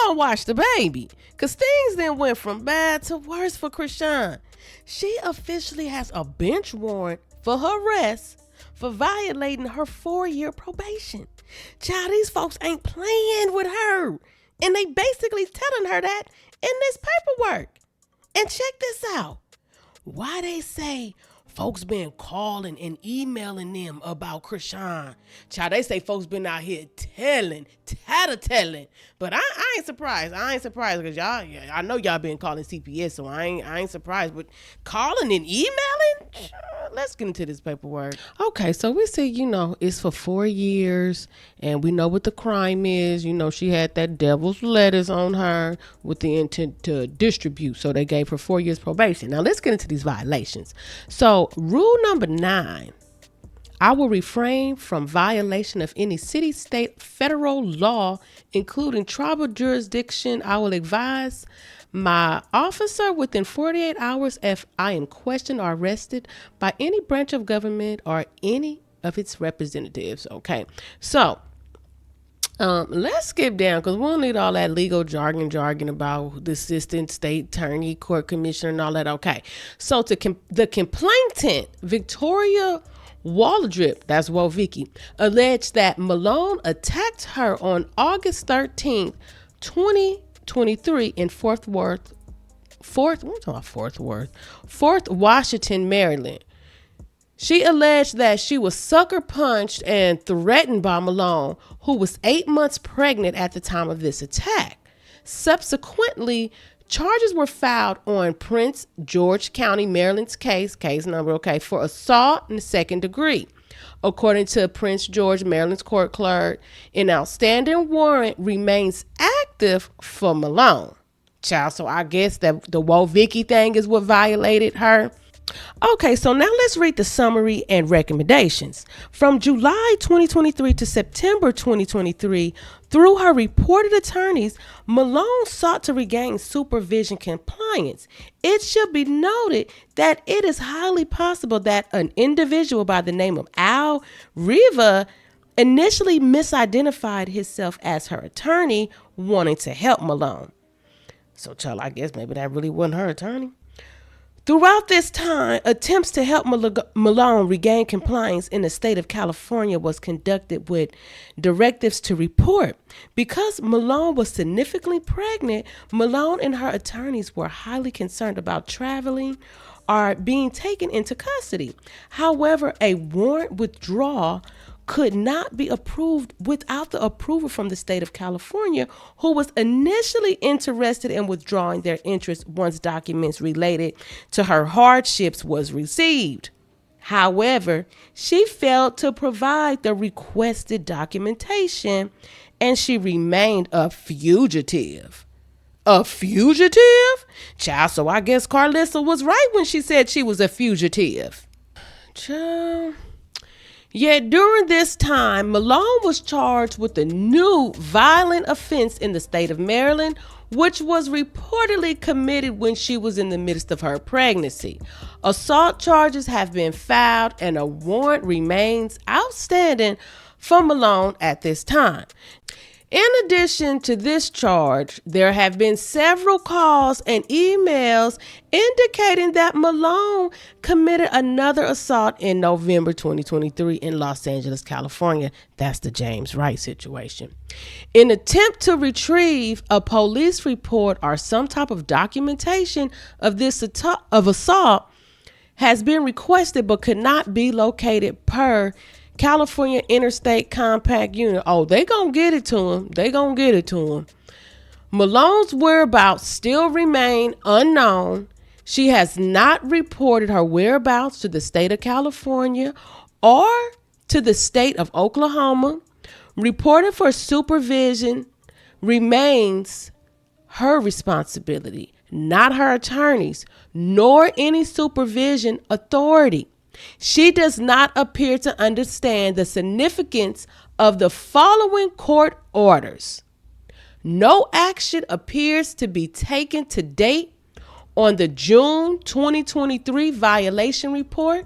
gonna watch the baby, cause things then went from bad to worse for Chrisean. She officially has a bench warrant for her arrest for violating her 4-year probation. Child, these folks ain't playing with her, and they basically telling her that in this paperwork. And check this out. Why they say folks been calling and emailing them about Chrisean. Child, they say folks been out here telling. But I ain't surprised. Because y'all, I know y'all been calling CPS, so I ain't surprised. But calling and emailing? Let's get into this paperwork. Okay, so we see, it's for 4 years, and we know what the crime is. She had that devil's lettuce on her with the intent to distribute. So they gave her 4 years probation. Now let's get into these violations. So rule number 9. I will refrain from violation of any city, state, federal law, including tribal jurisdiction. I will advise my officer within 48 hours if I am questioned or arrested by any branch of government or any of its representatives. Okay, so let's skip down because we don't need all that legal jargon about the assistant state attorney, court commissioner, and all that. Okay, so the complainant, Victoria Waldrip, that's Vicky, alleged that Malone attacked her on August 13th, 2023 in Fort Washington, Maryland. She alleged that she was sucker punched and threatened by Malone, who was 8 months pregnant at the time of this attack. Subsequently, charges were filed on Prince George County, Maryland's case number, for assault in the second degree. According to Prince George, Maryland's court clerk, an outstanding warrant remains active for Malone. Child, so I guess that the Vicky thing is what violated her. Okay, so now let's read the summary and recommendations. From July 2023 to September 2023, through her reported attorneys, Malone sought to regain supervision compliance. It should be noted that it is highly possible that an individual by the name of Al Riva initially misidentified himself as her attorney, wanting to help Malone. So, child, I guess maybe that really wasn't her attorney. Throughout this time, attempts to help Malone regain compliance in the state of California was conducted with directives to report. Because Malone was significantly pregnant, Malone and her attorneys were highly concerned about traveling or being taken into custody. However, a warrant withdrawal could not be approved without the approval from the state of California, who was initially interested in withdrawing their interest once documents related to her hardships was received. However, she failed to provide the requested documentation, and she remained a fugitive. A fugitive? Child, so I guess Carlissa was right when she said she was a fugitive. Child. Yet during this time, Malone was charged with a new violent offense in the state of Maryland, which was reportedly committed when she was in the midst of her pregnancy. Assault charges have been filed and a warrant remains outstanding for Malone at this time. In addition to this charge, there have been several calls and emails indicating that Malone committed another assault in November 2023 in Los Angeles, California. That's the James Wright situation. In attempt to retrieve a police report or some type of documentation of this assault has been requested but could not be located per California Interstate Compact Unit. Oh, they gonna get it to him. Malone's whereabouts still remain unknown. She has not reported her whereabouts to the state of California or to the state of Oklahoma. Reporting for supervision remains her responsibility, not her attorneys, nor any supervision authority. She does not appear to understand the significance of the following court orders. No action appears to be taken to date on the June 2023 violation report.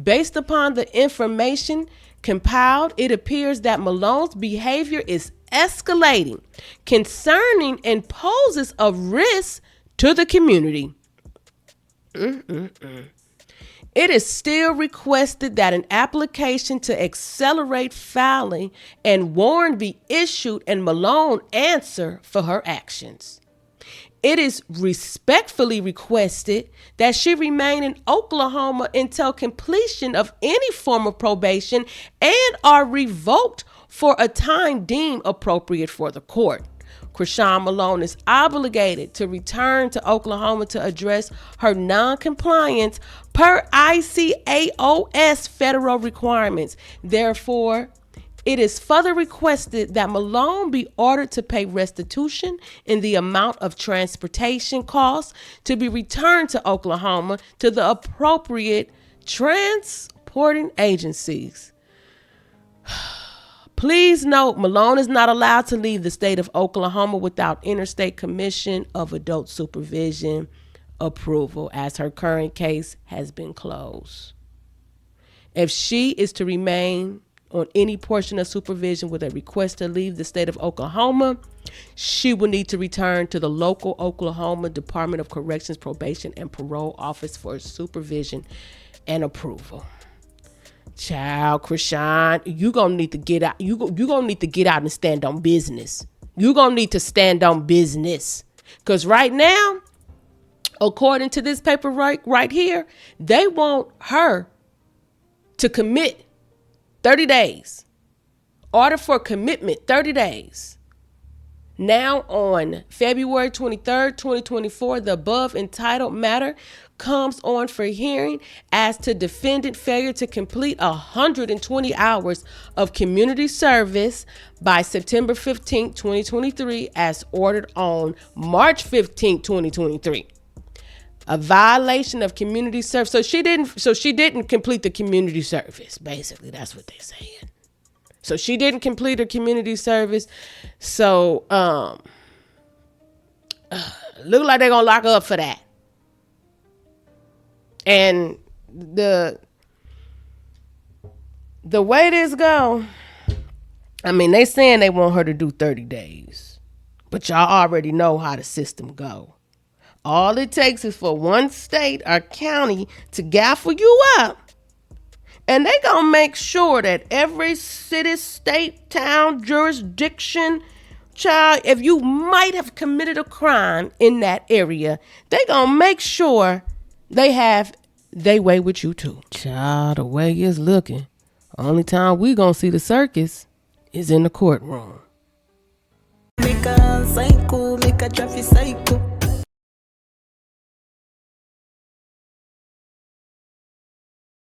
Based upon the information compiled, it appears that Malone's behavior is escalating concerning and poses a risk to the community. It is still requested that an application to accelerate filing and warrant be issued and Malone answer for her actions. It is respectfully requested that she remain in Oklahoma until completion of any form of probation and are revoked for a time deemed appropriate for the court. Chrisean Malone is obligated to return to Oklahoma to address her non-compliance per ICAOS federal requirements. Therefore, it is further requested that Malone be ordered to pay restitution in the amount of transportation costs to be returned to Oklahoma to the appropriate transporting agencies. Please note, Malone is not allowed to leave the state of Oklahoma without Interstate Commission of Adult Supervision approval, as her current case has been closed. If she is to remain on any portion of supervision with a request to leave the state of Oklahoma, she will need to return to the local Oklahoma Department of Corrections, Probation, and Parole Office for supervision and approval. Child, Chrisean, you gonna need to get out. You gonna need to get out and stand on business. You gonna need to stand on business, cause right now, according to this paper right here, they want her to commit 30 days. Order for commitment 30 days. Now on February 23rd, 2024, the above entitled matter comes on for hearing as to defendant failure to complete 120 hours of community service by September 15, 2023, as ordered on March 15, 2023. A violation of community service. So she didn't complete the community service. Basically, that's what they're saying. So she didn't complete her community service. So look like they're gonna lock her up for that. And the way this go, I mean, they saying they want her to do 30 days. But y'all already know how the system go. All it takes is for one state or county to gaffle you up. And they gonna make sure that every city, state, town, jurisdiction, child, if you might have committed a crime in that area, they gonna make sure they have their way with you too. Child, the way it's looking, only time we gonna see the circus is in the courtroom. Make a psycho, make a traffic psycho.